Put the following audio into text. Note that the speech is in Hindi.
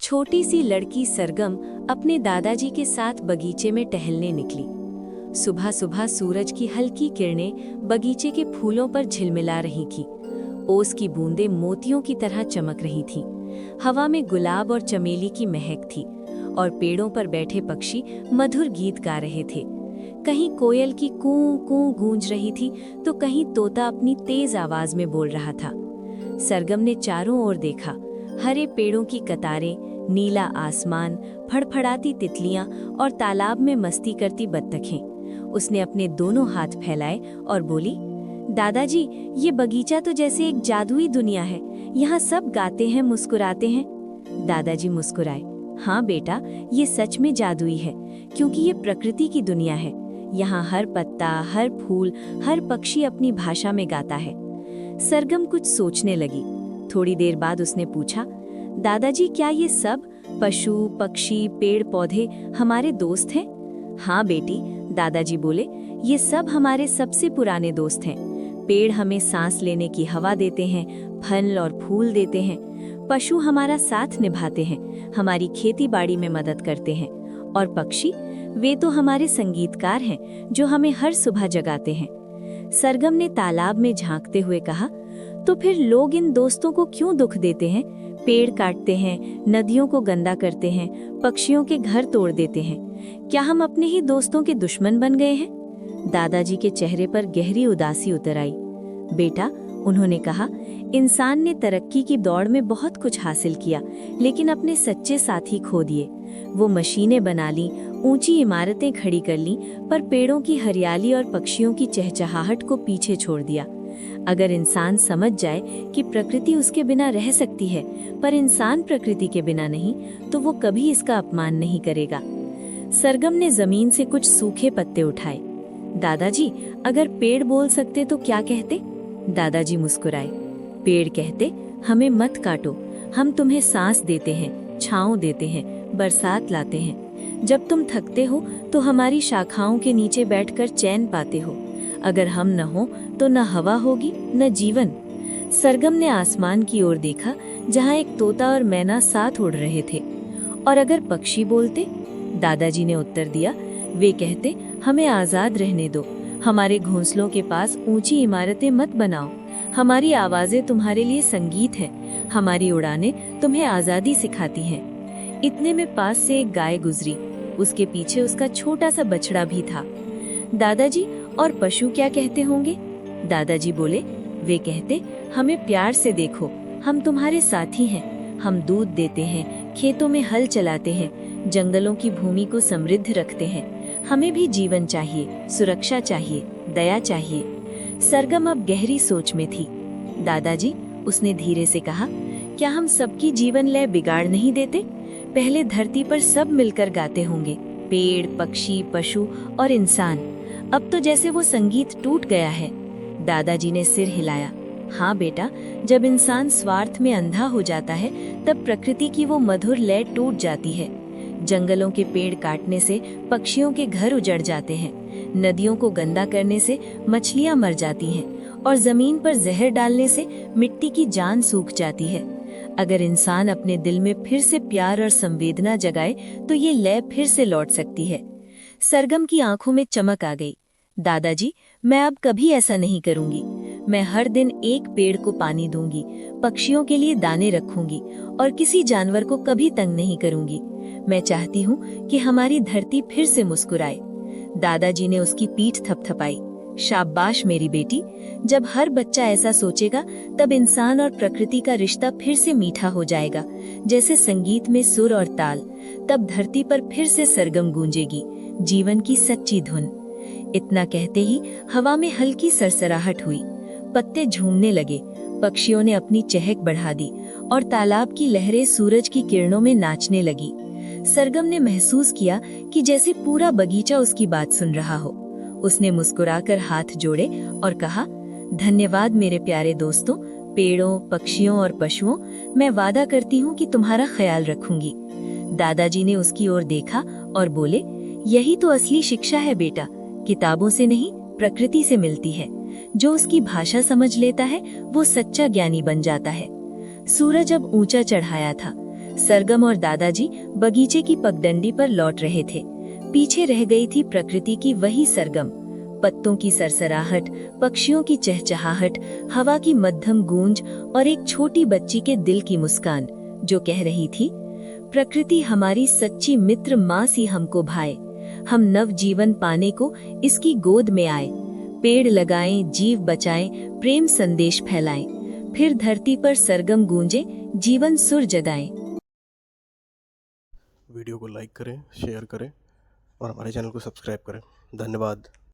छोटी सी लड़की सरगम अपने दादाजी के साथ बगीचे में टहलने निकली। सुबह सुबह सूरज की हल्की किरणें बगीचे के फूलों पर झिलमिला रही थीं। ओस की बूंदें मोतियों की तरह चमक रही थीं। हवा में गुलाब और चमेली की महक थी और पेड़ों पर बैठे पक्षी मधुर गीत गा रहे थे। कहीं कोयल की कूं कूं गूंज रही थी तो कहीं तोता अपनी तेज आवाज में बोल रहा था। सरगम ने चारों ओर देखा। हरे पेड़ों की कतारें, नीला आसमान, फड़फड़ाती तितलियां और तालाब में मस्ती करती बत्तखें। उसने अपने दोनों हाथ फैलाए और बोली, दादाजी, ये बगीचा तो जैसे एक जादुई दुनिया है। यहाँ सब गाते हैं, मुस्कुराते हैं। दादाजी मुस्कुराए। हाँ बेटा, ये सच में जादुई है, क्योंकि ये प्रकृति की दुनिया है। यहाँ हर पत्ता, हर फूल, हर पक्षी अपनी भाषा में गाता है। सरगम कुछ सोचने लगी। थोड़ी देर बाद उसने पूछा, दादाजी, क्या ये सब पशु, पक्षी, पेड़ पौधे हमारे दोस्त हैं? हाँ बेटी, दादाजी बोले, ये सब हमारे सबसे पुराने दोस्त हैं। पेड़ हमें सांस लेने की हवा देते हैं, फल और फूल देते हैं। पशु हमारा साथ निभाते हैं, हमारी खेती बाड़ी में मदद करते हैं। और पक्षी, वे तो हमारे संगीतकार हैं जो हमें हर सुबह जगाते हैं। सरगम ने तालाब में झांकते हुए कहा, तो फिर लोग इन दोस्तों को क्यों दुख देते हैं? पेड़ काटते हैं, नदियों को गंदा करते हैं, पक्षियों के घर तोड़ देते हैं। क्या हम अपने ही दोस्तों के दुश्मन बन गए हैं? दादाजी के चेहरे पर गहरी उदासी उतर आई। बेटा, उन्होंने कहा, इंसान ने तरक्की की दौड़ में बहुत कुछ हासिल किया, लेकिन अपने सच्चे साथी खो दिए। वो मशीनें बना ली, ऊंची इमारतें खड़ी कर ली, पर पेड़ों की हरियाली और पक्षियों की चहचहाहट को पीछे छोड़ दिया। अगर इंसान समझ जाए कि प्रकृति उसके बिना रह सकती है, पर इंसान प्रकृति के बिना नहीं, तो वो कभी इसका अपमान नहीं करेगा। सरगम ने जमीन से कुछ सूखे पत्ते उठाए। दादाजी, अगर पेड़ बोल सकते तो क्या कहते? दादाजी मुस्कुराए। पेड़ कहते, हमें मत काटो, हम तुम्हें सांस देते हैं, छांव देते हैं, बरसात लाते हैं। जब तुम थकते हो तो हमारी शाखाओं के नीचे बैठकर चैन पाते हो। अगर हम न हो तो न हवा होगी, न जीवन। सरगम ने आसमान की ओर देखा, जहाँ एक तोता और मैना साथ उड़ रहे थे। और अगर पक्षी बोलते? दादाजी ने उत्तर दिया, वे कहते, हमें आजाद रहने दो, हमारे घोंसलों के पास ऊंची इमारतें मत बनाओ। हमारी आवाजें तुम्हारे लिए संगीत है, हमारी उड़ानें तुम्हें आजादी सिखाती हैं। इतने में पास से एक गाय गुजरी, उसके पीछे उसका छोटा सा बछड़ा भी था। दादाजी, और पशु क्या कहते होंगे? दादाजी बोले, वे कहते, हमें प्यार से देखो, हम तुम्हारे साथी हैं। हम दूध देते हैं, खेतों में हल चलाते हैं, जंगलों की भूमि को समृद्ध रखते हैं। हमें भी जीवन चाहिए, सुरक्षा चाहिए, दया चाहिए। सरगम अब गहरी सोच में थी। दादाजी, उसने धीरे से कहा, क्या हम सबकी जीवन लय बिगाड़ नहीं देते? पहले धरती पर सब मिलकर गाते होंगे, पेड़, पक्षी, पशु और इंसान। अब तो जैसे वो संगीत टूट गया है। दादाजी ने सिर हिलाया। हाँ बेटा, जब इंसान स्वार्थ में अंधा हो जाता है, तब प्रकृति की वो मधुर लय टूट जाती है। जंगलों के पेड़ काटने से पक्षियों के घर उजड़ जाते हैं, नदियों को गंदा करने से मछलियां मर जाती हैं, और जमीन पर जहर डालने से मिट्टी की जान सूख जाती है। अगर इंसान अपने दिल में फिर से प्यार और संवेदना जगाए तो ये लय फिर से लौट सकती है। सरगम की आंखों में चमक आ गई। दादाजी, मैं अब कभी ऐसा नहीं करूंगी। मैं हर दिन एक पेड़ को पानी दूंगी, पक्षियों के लिए दाने रखूंगी और किसी जानवर को कभी तंग नहीं करूंगी। मैं चाहती हूँ कि हमारी धरती फिर से मुस्कुराए। दादाजी ने उसकी पीठ थपथपाई। शाबाश मेरी बेटी, जब हर बच्चा ऐसा सोचेगा, तब इंसान और प्रकृति का रिश्ता फिर से मीठा हो जाएगा, जैसे संगीत में सुर और ताल। तब धरती पर फिर से सरगम गूंजेगी, जीवन की सच्ची धुन। इतना कहते ही हवा में हल्की सरसराहट हुई, पत्ते झूमने लगे, पक्षियों ने अपनी चहक बढ़ा दी और तालाब की लहरें सूरज की किरणों में नाचने लगी। सरगम ने महसूस किया कि जैसे पूरा बगीचा उसकी बात सुन रहा हो। उसने मुस्कुराकर हाथ जोड़े और कहा, धन्यवाद मेरे प्यारे दोस्तों, पेड़ों, पक्षियों और पशुओं। मैं वादा करती हूँ कि तुम्हारा ख्याल रखूंगी। दादाजी ने उसकी ओर देखा और बोले, यही तो असली शिक्षा है बेटा, किताबों से नहीं, प्रकृति से मिलती है। जो उसकी भाषा समझ लेता है, वो सच्चा ज्ञानी बन जाता है। सूरज अब ऊंचा चढ़ाया था। सरगम और दादाजी बगीचे की पगडंडी पर लौट रहे थे। पीछे रह गई थी प्रकृति की वही सरगम, पत्तों की सरसराहट, पक्षियों की चहचहाहट, हवा की मध्यम गूंज और एक छोटी बच्ची के दिल की मुस्कान, जो कह रही थी, प्रकृति हमारी सच्ची मित्र माँ सी हमको भाए, हम नव जीवन पाने को इसकी गोद में आए। पेड़ लगाएं, जीव बचाएं, प्रेम संदेश फैलाएं, फिर धरती पर सरगम गूंजे, जीवन सुर जगाएं। वीडियो को लाइक करें, शेयर करें और हमारे चैनल को सब्सक्राइब करें। धन्यवाद।